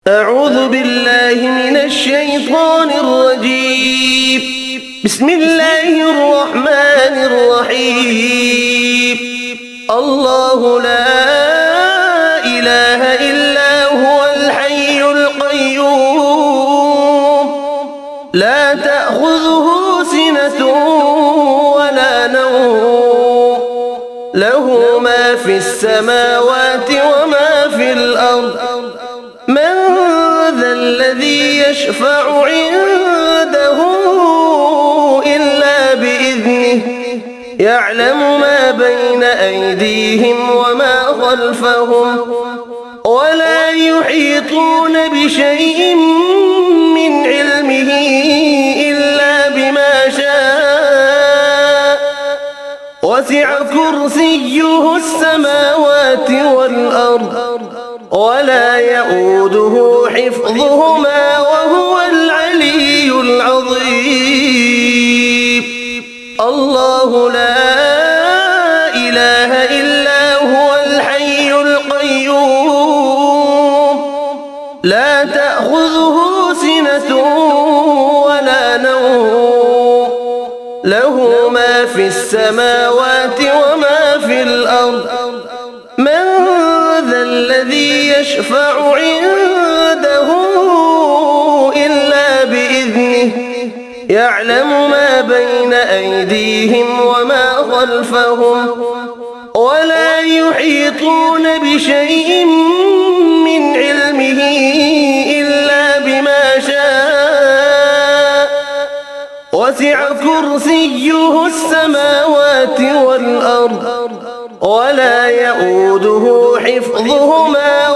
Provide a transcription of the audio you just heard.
أعوذ بالله من الشيطان الرجيم. بسم الله الرحمن الرحيم. الله لا إله إلا هو الحي القيوم لا تأخذه سنة ولا نوم له ما في السماوات وما في الأرض من ذا الذي يشفع عنده إلا بإذنه يعلم ما بين أيديهم وما خلفهم ولا يحيطون بشيء من علمه إلا بما شاء وسع كرسيه السماوات والأرض ولا يؤوده حفظهما وهو العلي العظيم. الله لا إله إلا هو الحي القيوم لا تأخذه سنة ولا نوم له ما في السماوات وما في الأرض من ذا الذي يشفع عنده إلا بإذنه يعلم ما بين أيديهم وما خلفهم ولا يحيطون بشيء من علمه إلا بما شاء وسع كرسيه السماوات والأرض ولا يؤوده حفظهما